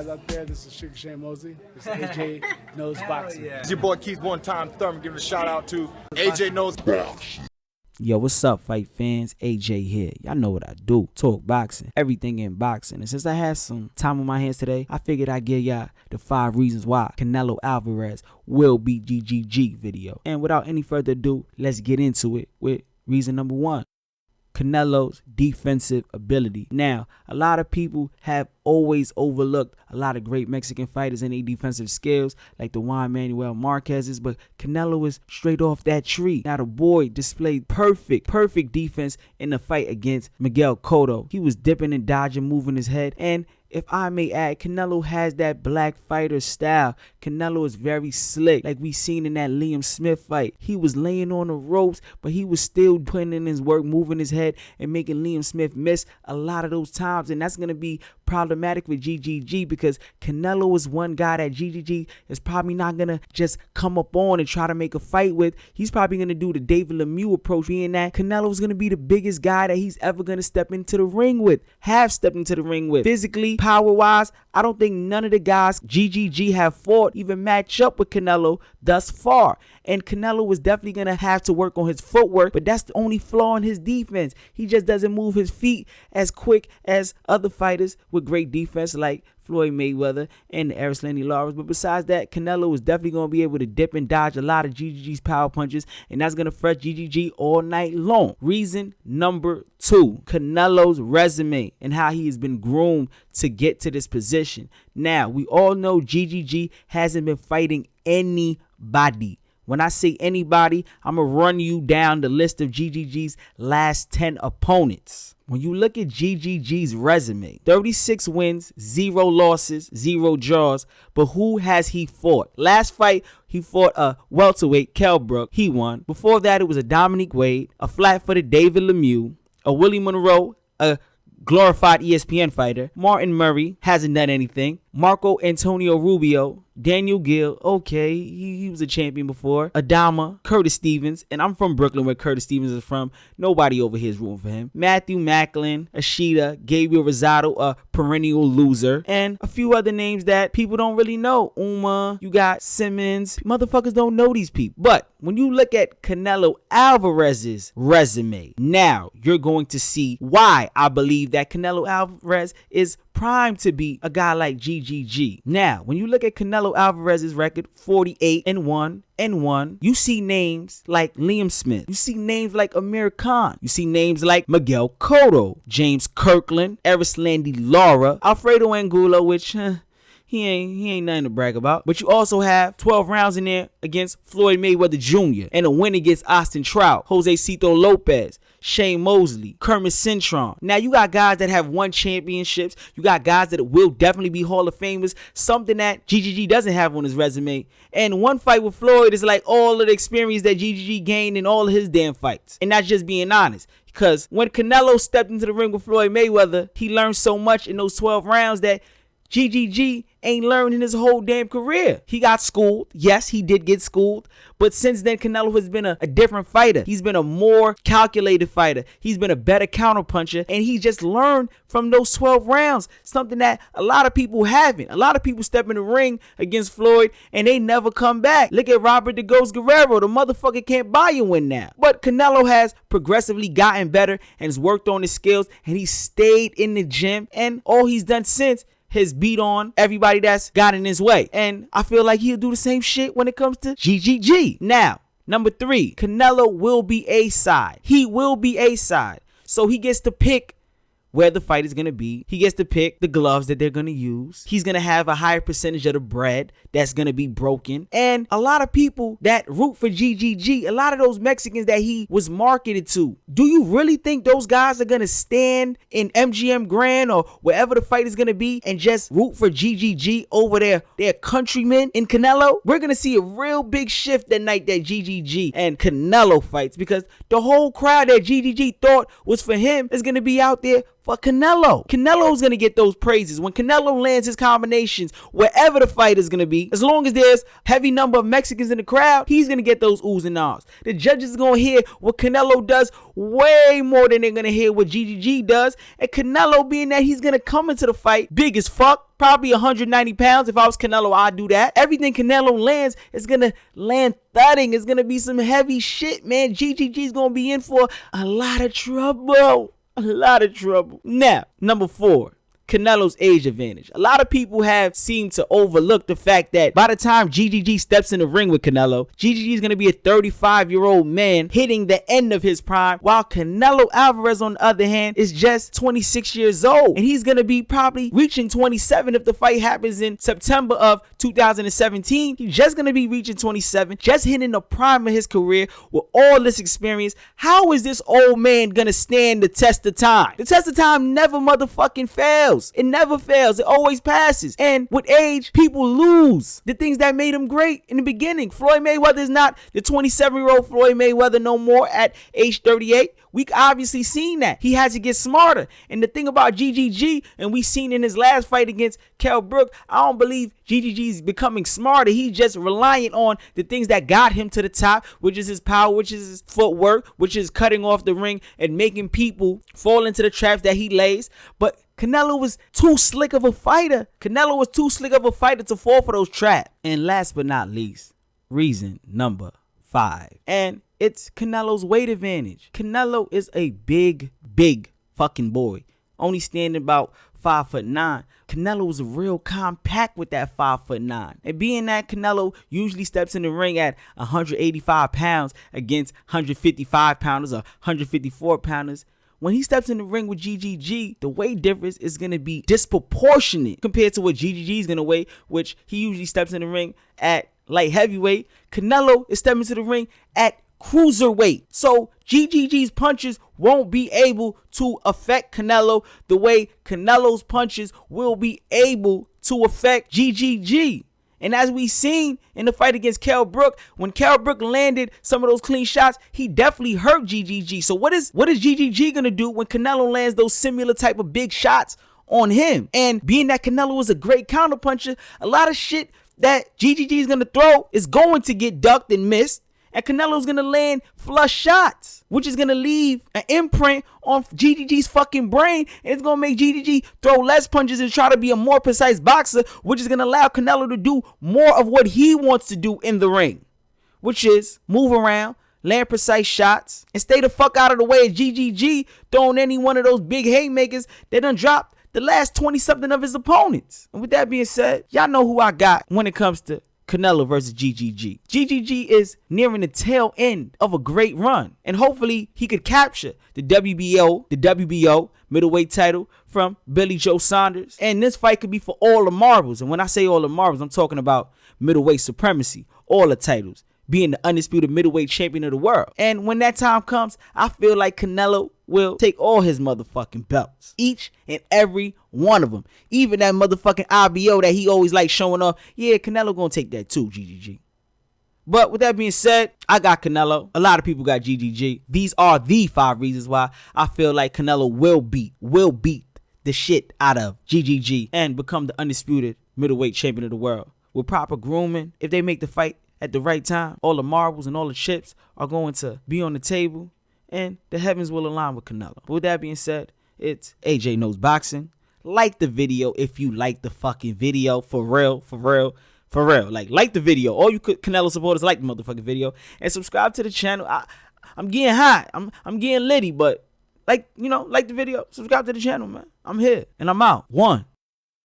guys out there. This is Sugar Shane Mosley. This is AJ Knows Boxing. It's your boy Keith One Time Thurman giving a shout out to AJ Knows Boxing. Yo, what's up, fight fans? AJ here. Y'all know what I do. Talk boxing. Everything in boxing. And since I had some time on my hands today, I figured I'd give y'all the 5 reasons why Canelo Alvarez will beat GGG video. And without any further ado, let's get into it with reason number 1. Canelo's defensive ability. Now, a lot of people have always overlooked a lot of great Mexican fighters and their defensive skills, like the Juan Manuel Marquez's, but Canelo is straight off that tree. Now, the boy displayed perfect defense in the fight against Miguel Cotto. He was dipping and dodging, moving his head, and if I may add, Canelo has that black fighter style. Canelo is very slick, like we seen in that Liam Smith fight. He was laying on the ropes, but he was still putting in his work, moving his head, and making Liam Smith miss a lot of those times. And that's going to be problematic with GGG because Canelo is one guy that GGG is probably not going to just come up on and try to make a fight with. He's probably going to do the David Lemieux approach, being that Canelo is going to be the biggest guy that he's ever going to step into the ring with, have stepped into the ring with. Physically, power-wise, I don't think none of the guys GGG have fought even match up with Canelo thus far. And Canelo was definitely going to have to work on his footwork, but that's the only flaw in his defense. He just doesn't move his feet as quick as other fighters with great defense like Floyd Mayweather and the Alvarez. But besides that, Canelo is definitely going to be able to dip and dodge a lot of GGG's power punches, and that's going to fret GGG all night long. Reason number 2, Canelo's resume and how he has been groomed to get to this position. Now, we all know GGG hasn't been fighting anybody. When I say anybody, I'm going to run you down the list of GGG's last 10 opponents. When you look at GGG's resume, 36 wins, 0 losses, 0 draws. But who has he fought? Last fight, he fought a welterweight, Kell Brook. He won. Before that, it was a Dominic Wade, a flat-footed David Lemieux, a Willie Monroe, a glorified ESPN fighter. Martin Murray hasn't done anything. Marco Antonio Rubio, Daniel Gill, okay, he was a champion before. Adama, Curtis Stevens, and I'm from Brooklyn where Curtis Stevens is from. Nobody over here is rooting for him. Matthew Macklin, Ashita, Gabriel Rosado, a perennial loser, and a few other names that people don't really know. Uma, you got Simmons. Motherfuckers don't know these people. But when you look at Canelo Alvarez's resume, now you're going to see why I believe that Canelo Alvarez is primed to be a guy like GGG. Now, when you look at Canelo Alvarez's record, 48-1, you see names like Liam Smith. You see names like Amir Khan. You see names like Miguel Cotto, James Kirkland, Erislandy Lara, Alfredo Angulo, which he ain't nothing to brag about. But you also have 12 rounds in there against Floyd Mayweather Jr. and a win against Austin Trout, Jose Cito Lopez, Shane Mosley, Kermit Cintron. Now you got guys that have won championships. You got guys that will definitely be Hall of Famers, something that GGG doesn't have on his resume. And one fight with Floyd is like all of the experience that GGG gained in all of his damn fights. And that's just being honest. Because when Canelo stepped into the ring with Floyd Mayweather, he learned so much in those 12 rounds that GGG ain't learned in his whole damn career. He got schooled. Yes, he did get schooled. But since then, Canelo has been a different fighter. He's been a more calculated fighter. He's been a better counterpuncher. And he just learned from those 12 rounds, something that a lot of people haven't. A lot of people step in the ring against Floyd and they never come back. Look at Robert the Ghost Guerrero. The motherfucker can't buy you in now. But Canelo has progressively gotten better and has worked on his skills. And he stayed in the gym. And all he's done since has beat on everybody that's got in his way. And I feel like he'll do the same shit when it comes to GGG. Now, number 3, Canelo will be A-side. He will be A-side. So he gets to pick where the fight is going to be. He gets to pick the gloves that they're going to use. He's going to have a higher percentage of the bread that's going to be broken. And a lot of people that root for GGG, a lot of those Mexicans that he was marketed to, do you really think those guys are going to stand in MGM Grand or wherever the fight is going to be and just root for GGG over their countrymen in Canelo? We're going to see a real big shift that night that GGG and Canelo fights, because the whole crowd that GGG thought was for him is going to be out there for Canelo. Canelo's going to get those praises. When Canelo lands his combinations, wherever the fight is going to be, as long as there's heavy number of Mexicans in the crowd, he's going to get those oohs and ahs. The judges are going to hear what Canelo does way more than they're going to hear what GGG does. And Canelo, being that he's going to come into the fight big as fuck, probably 190 pounds. If I was Canelo, I'd do that. Everything Canelo lands is going to land thudding. It's going to be some heavy shit, man. GGG's going to be in for a lot of trouble. A lot of trouble. Now, number 4. Canelo's age advantage. A lot of people have seemed to overlook the fact that by the time GGG steps in the ring with Canelo, GGG is going to be a 35-year-old man hitting the end of his prime, while Canelo Alvarez, on the other hand, is just 26 years old. And he's going to be probably reaching 27 if the fight happens in September of 2017. He's just going to be reaching 27, just hitting the prime of his career with all this experience. How is this old man going to stand the test of time? The test of time never motherfucking fails. It never fails. It always passes. And with age, people lose the things that made him great in the beginning. Floyd Mayweather is not the 27-year-old Floyd Mayweather no more at age 38. We obviously seen that. He had to get smarter. And the thing about GGG, and we seen in his last fight against Kell Brook, I don't believe GGG is becoming smarter. He's just relying on the things that got him to the top, which is his power, which is his footwork, which is cutting off the ring and making people fall into the traps that he lays. But Canelo was too slick of a fighter. Canelo was too slick of a fighter to fall for those traps. And last but not least, reason number 5. And it's Canelo's weight advantage. Canelo is a big fucking boy. Only standing about 5'9". Canelo was real compact with that 5'9". And being that Canelo usually steps in the ring at 185 pounds against 155 pounders or 154 pounders, when he steps in the ring with GGG, the weight difference is going to be disproportionate compared to what GGG is going to weigh, which he usually steps in the ring at light heavyweight. Canelo is stepping to the ring at cruiserweight. So GGG's punches won't be able to affect Canelo the way Canelo's punches will be able to affect GGG. And as we seen in the fight against Kell Brook, when Kell Brook landed some of those clean shots, he definitely hurt GGG. So what is GGG going to do when Canelo lands those similar type of big shots on him? And being that Canelo is a great counterpuncher, a lot of shit that GGG is going to throw is going to get ducked and missed. And Canelo's going to land flush shots, which is going to leave an imprint on GGG's fucking brain. And it's going to make GGG throw less punches and try to be a more precise boxer, which is going to allow Canelo to do more of what he wants to do in the ring, which is move around, land precise shots, and stay the fuck out of the way of GGG throwing any one of those big haymakers that done dropped the last 20-something of his opponents. And with that being said, y'all know who I got when it comes to Canelo versus GGG. GGG is nearing the tail end of a great run, and hopefully he could capture the WBO middleweight title from Billy Joe Saunders. And this fight could be for all the marbles. And when I say all the marbles, I'm talking about middleweight supremacy, all the titles, being the undisputed middleweight champion of the world. And when that time comes, I feel like Canelo will take all his motherfucking belts, each and every one of them, even that motherfucking IBO that he always likes showing off. Yeah, Canelo gonna take that too, GGG. But with that being said, I got Canelo. A lot of people got GGG. These are the 5 reasons why I feel like Canelo will beat the shit out of GGG and become the undisputed middleweight champion of the world. With proper grooming, if they make the fight at the right time, all the marbles and all the chips are going to be on the table, and the heavens will align with Canelo. But with that being said, it's AJ Knows Boxing. Like the video if you like the fucking video. For real. Like the video. All you Canelo supporters, like the motherfucking video. And subscribe to the channel. I'm getting hot. I'm getting litty, but like the video. Subscribe to the channel, man. I'm here and I'm out. 1.